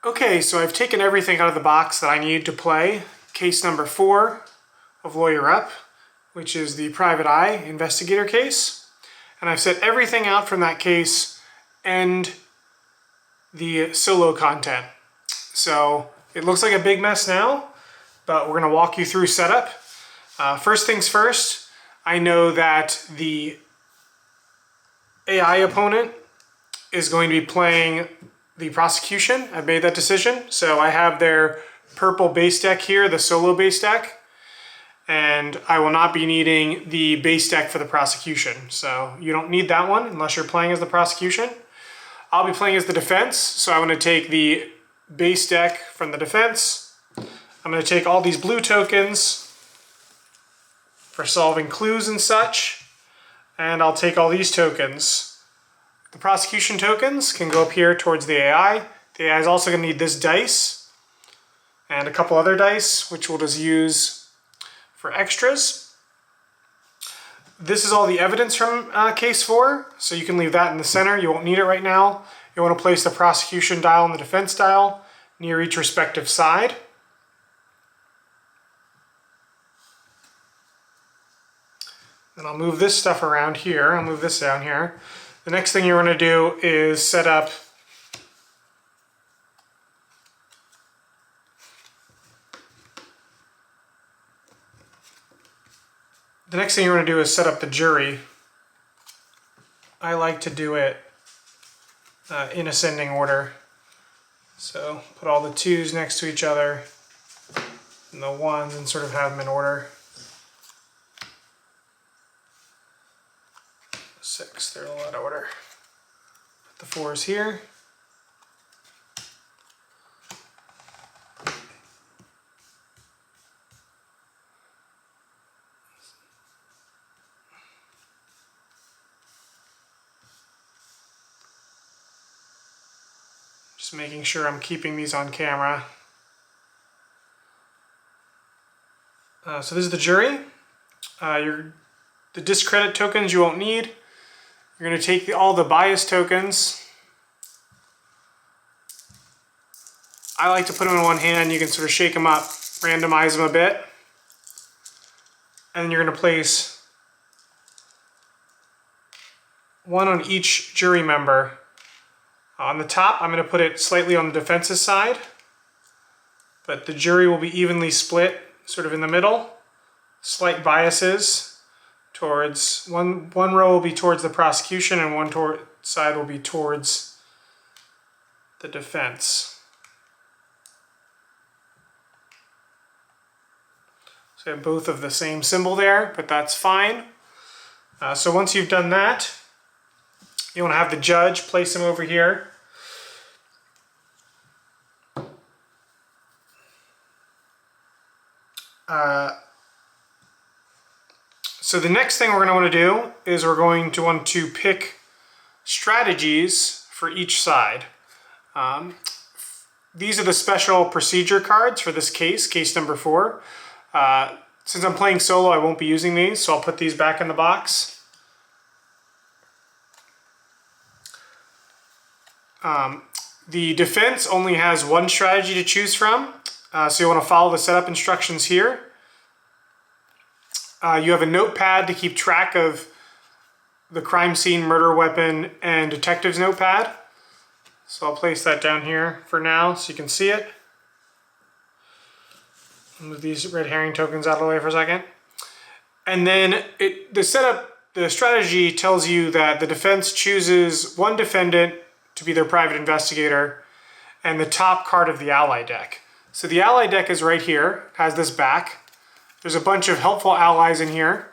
Okay, so I've taken everything out of the box that I need to play case number 4 of Lawyer Up, which is the private eye investigator case. And I've set everything out from that case and the solo content. So it looks like a big mess now, but we're going to walk you through setup. First things first, I know that the AI opponent is going to be playing the prosecution. I've made that decision. So I have their purple base deck here, the solo base deck, and I will not be needing the base deck for the prosecution. So you don't need that one unless you're playing as the prosecution. I'll be playing as the defense, so I'm going to take the base deck from the defense. I'm going to take all these blue tokens for solving clues and such, and I'll take all these tokens. The prosecution tokens can go up here towards the AI. The AI is also going to need this dice and a couple other dice, which we'll just use for extras. This is all the evidence from case 4, so you can leave that in the center. You won't need it right now. You want to place the prosecution dial and the defense dial near each respective side. Then I'll move this stuff around here. I'll move this down here. The next thing you're going to do is set up the jury. I like to do it in ascending order. So put all the 2s next to each other and the 1s and sort of have them in order. 6, they're all out of order. Put the 4s here. Just making sure I'm keeping these on camera. So this is the jury. The discredit tokens you won't need. You're going to take all the bias tokens. I like to put them in one hand. You can sort of shake them up, randomize them a bit. And then you're going to place one on each jury member. On the top, I'm going to put it slightly on the defense's side, but the jury will be evenly split, sort of in the middle. Slight biases towards, one row will be towards the prosecution and one side will be towards the defense. So I have both of the same symbol there, but that's fine. So once you've done that, you want to have the judge place him over here. So the next thing we're going to want to do is we're going to want to pick strategies for each side. These are the special procedure cards for this case, case number 4. Since I'm playing solo, I won't be using these, so I'll put these back in the box. The defense only has one strategy to choose from, so you want to follow the setup instructions here. You have a notepad to keep track of the crime scene, murder weapon, and detective's notepad. So I'll place that down here for now so you can see it. Move these red herring tokens out of the way for a second. And then the strategy tells you that the defense chooses one defendant to be their private investigator and the top card of the ally deck. So the ally deck is right here, has this back. There's a bunch of helpful allies in here.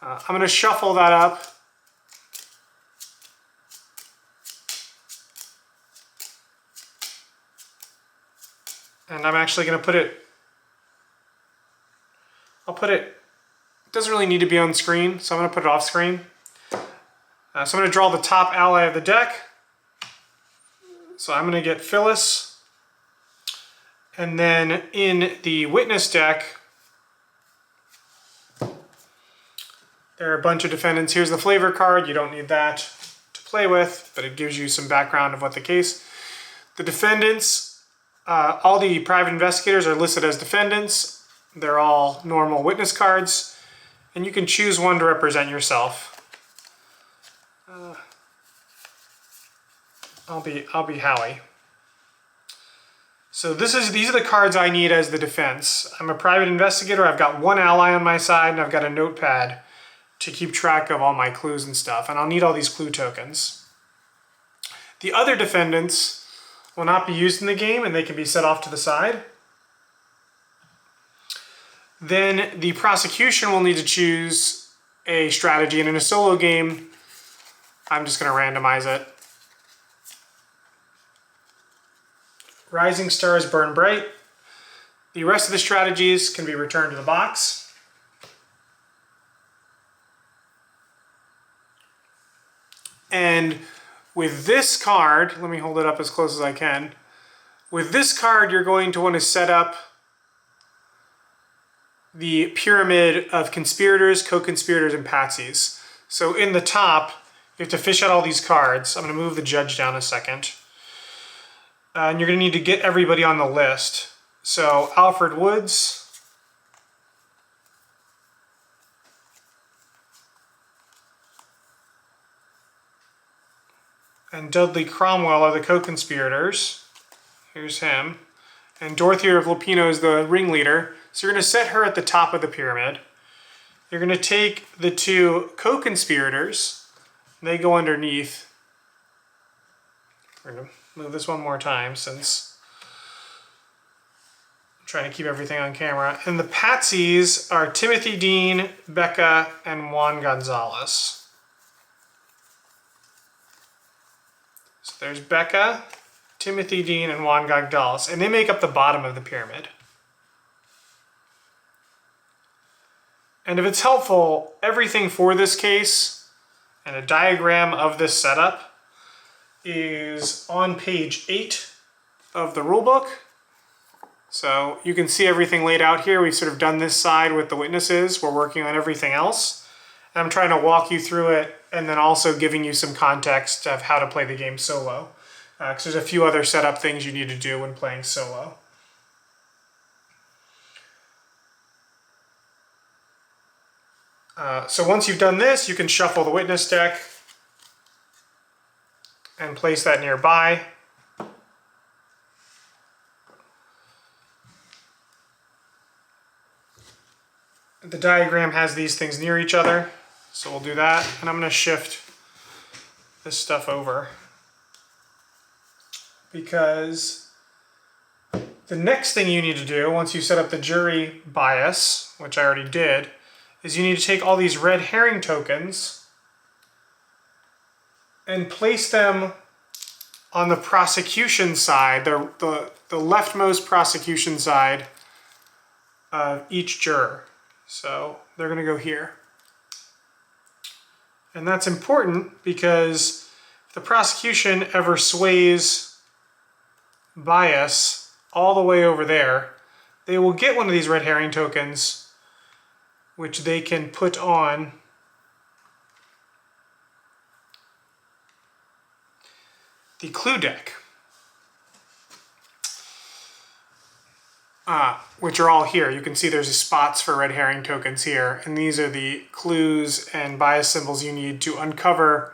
I'm going to shuffle that up. And I'm actually going to put it, it doesn't really need to be on screen, so I'm going to put it off screen. So I'm going to draw the top ally of the deck. So I'm going to get Phyllis. And then in the witness deck, there are a bunch of defendants. Here's the flavor card. You don't need that to play with, but it gives you some background of what the case. The defendants All the private investigators are listed as defendants. They're all normal witness cards, and you can choose one to represent yourself. I'll be Howie. So these are the cards I need as the defense. I'm a private investigator. I've got one ally on my side, and I've got a notepad to keep track of all my clues and stuff, and I'll need all these clue tokens. The other defendants will not be used in the game, and they can be set off to the side. Then the prosecution will need to choose a strategy, and in a solo game, I'm just going to randomize it. Rising stars burn bright. The rest of the strategies can be returned to the box. And with this card, let me hold it up as close as I can. With this card, you're going to want to set up the pyramid of conspirators, co-conspirators, and patsies. So in the top, you have to fish out all these cards. I'm going to move the judge down a second. And you're going to need to get everybody on the list. So Alfred Woods, and Dudley Cromwell are the co-conspirators. Here's him. And Dorothy of Lupino is the ringleader. So you're going to set her at the top of the pyramid. You're going to take the two co-conspirators. They go underneath. We're going to move this one more time since I'm trying to keep everything on camera. And the patsies are Timothy Dean, Becca, and Juan Gonzalez. So there's Becca, Timothy Dean, and Juan Gonzalez, and they make up the bottom of the pyramid. And if it's helpful, everything for this case and a diagram of this setup is on page 8 of the rulebook. So you can see everything laid out here. We've sort of done this side with the witnesses. We're working on everything else. And I'm trying to walk you through it and then also giving you some context of how to play the game solo. Because there's a few other setup things you need to do when playing solo. So once you've done this, you can shuffle the witness deck and place that nearby. The diagram has these things near each other, so we'll do that. And I'm going to shift this stuff over because the next thing you need to do once you set up the jury bias, which I already did, is you need to take all these red herring tokens and place them on the prosecution side, the leftmost prosecution side of each juror. So they're going to go here. And that's important because if the prosecution ever sways bias all the way over there, they will get one of these red herring tokens, which they can put on the clue deck, which are all here. You can see there's spots for red herring tokens here, and these are the clues and bias symbols you need to uncover,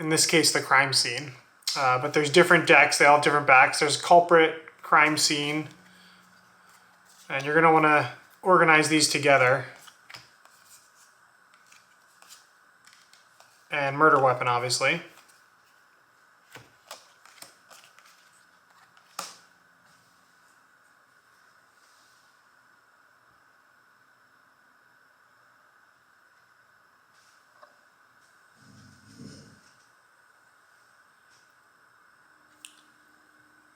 in this case, the crime scene. But there's different decks, they all have different backs. There's culprit, crime scene, and you're going to want to organize these together. And murder weapon, obviously.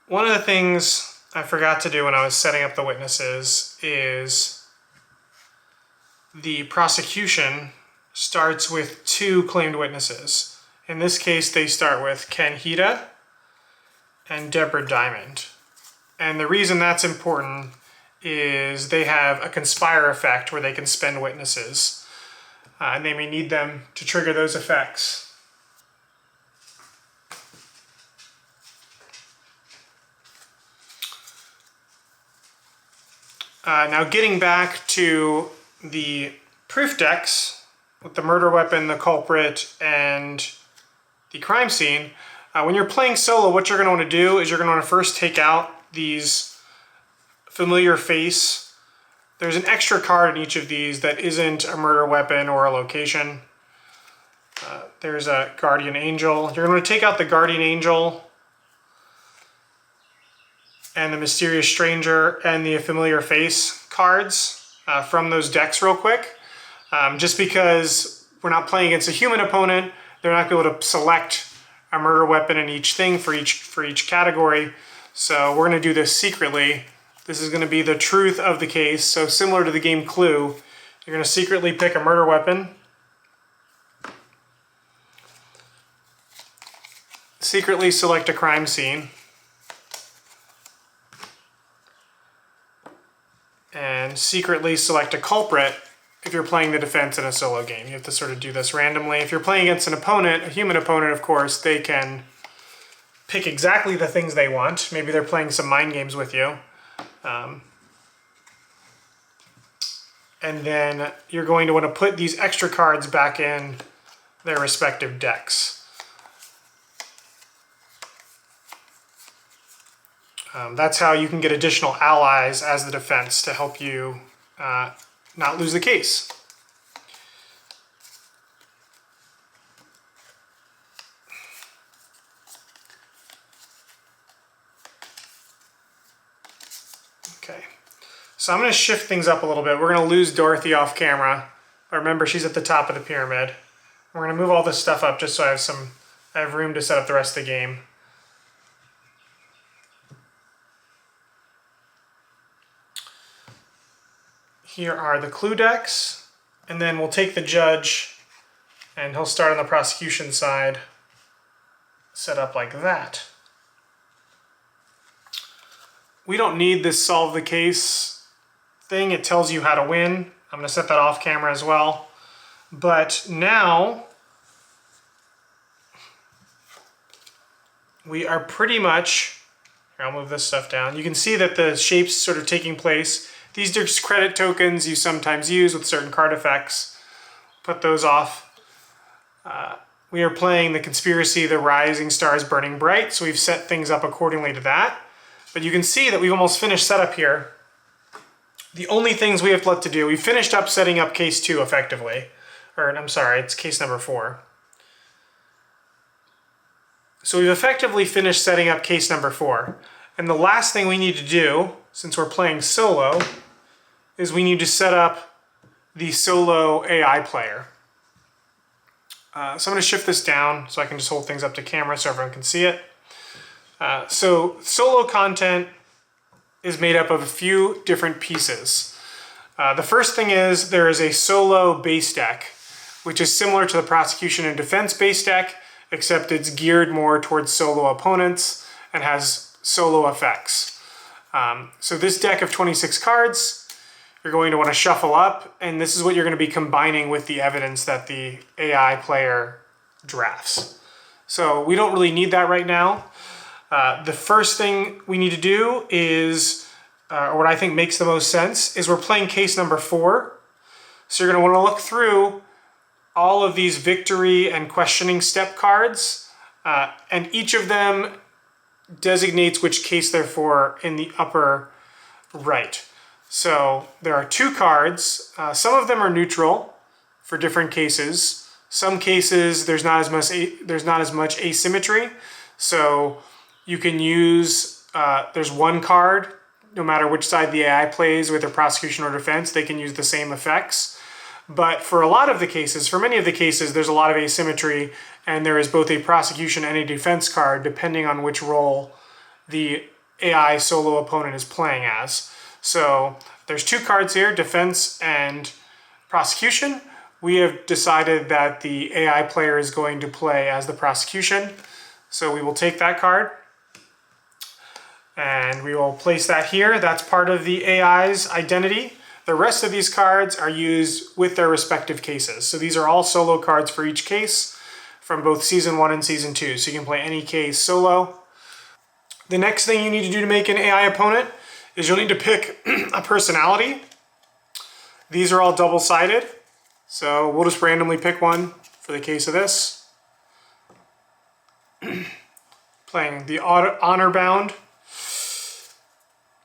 One of the things I forgot to do when I was setting up the witnesses is the prosecution starts with 2 claimed witnesses. In this case, they start with Ken Hida and Deborah Diamond. And the reason that's important is they have a conspire effect where they can spend witnesses. And they may need them to trigger those effects. Now getting back to the proof decks with the murder weapon, the culprit, and the crime scene, when you're playing solo, what you're going to want to do is you're going to want to first take out these familiar face. There's an extra card in each of these that isn't a murder weapon or a location. There's a guardian angel. You're going to take out the guardian angel and the mysterious stranger and the familiar face cards from those decks real quick. Just because we're not playing against a human opponent, they're not going to be able to select a murder weapon in each thing for each category. So we're going to do this secretly. This is going to be the truth of the case. So similar to the game Clue, you're going to secretly pick a murder weapon, secretly select a crime scene, and secretly select a culprit. If you're playing the defense in a solo game, you have to sort of do this randomly. If you're playing against an opponent, a human opponent, of course, they can pick exactly the things they want. Maybe they're playing some mind games with you. And then you're going to want to put these extra cards back in their respective decks. That's how you can get additional allies as the defense to help you not lose the case. Okay, so I'm going to shift things up a little bit. We're going to lose Dorothy off camera. But remember, she's at the top of the pyramid. We're going to move all this stuff up just so I have room to set up the rest of the game. Here are the clue decks, and then we'll take the judge, and he'll start on the prosecution side, set up like that. We don't need this solve the case thing. It tells you how to win. I'm going to set that off camera as well. But now we are pretty much, here, I'll move this stuff down. You can see that the shape's sort of taking place. These are just credit tokens you sometimes use with certain card effects. Put those off. We are playing the conspiracy, the rising stars burning bright, so we've set things up accordingly to that. But you can see that we've almost finished setup here. The only things we have left to do, we finished up setting up case 2 effectively. Or, I'm sorry, it's case number 4. So we've effectively finished setting up case number 4. And the last thing we need to do, since we're playing solo, is we need to set up the solo AI player. So I'm going to shift this down so I can just hold things up to camera so everyone can see it. So solo content is made up of a few different pieces. The first thing is there is a solo base deck, which is similar to the prosecution and defense base deck, except it's geared more towards solo opponents and has solo effects. So this deck of 26 cards, you're going to want to shuffle up, and this is what you're going to be combining with the evidence that the AI player drafts. So we don't really need that right now. The first thing we need to do is, or what I think makes the most sense, is we're playing case number 4. So you're going to want to look through all of these victory and questioning step cards, and each of them designates which case they're for in the upper right. So there are 2 cards. Some of them are neutral for different cases. Some cases there's not as much asymmetry. So you can use, there's 1 card, no matter which side the AI plays with their prosecution or defense, they can use the same effects. But for a lot of the cases, for many of the cases, there's a lot of asymmetry, and there is both a prosecution and a defense card depending on which role the AI solo opponent is playing as. So there's 2 cards here, defense and prosecution. We have decided that the AI player is going to play as the prosecution. So we will take that card and we will place that here. That's part of the AI's identity. The rest of these cards are used with their respective cases. So these are all solo cards for each case from both Season 1 and Season 2. So you can play any case solo. The next thing you need to do to make an AI opponent is you'll need to pick a personality. These are all double-sided, so we'll just randomly pick one for the case of this. Playing the Honor Bound.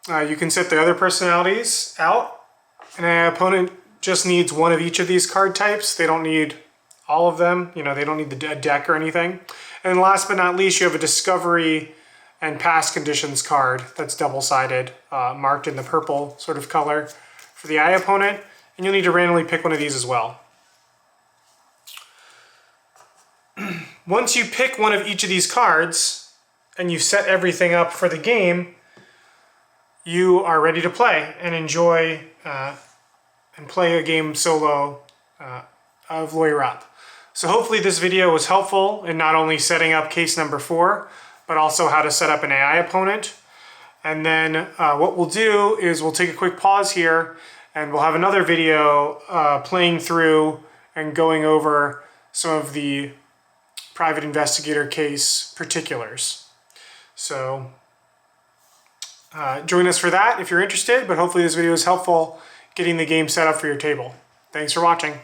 You can set the other personalities out, and an opponent just needs one of each of these card types. They don't need all of them. You know, they don't need the deck or anything. And last but not least, you have a Discovery and Past Conditions card that's double-sided, marked in the purple sort of color for the eye opponent, and you'll need to randomly pick one of these as well. Once you pick one of each of these cards and you've set everything up for the game, you are ready to play and enjoy and play a game solo of Lawyer Up. So hopefully this video was helpful in not only setting up case number 4, but also how to set up an AI opponent. And then what we'll do is we'll take a quick pause here and we'll have another video playing through and going over some of the private investigator case particulars. So join us for that if you're interested, but hopefully this video is helpful getting the game set up for your table. Thanks for watching.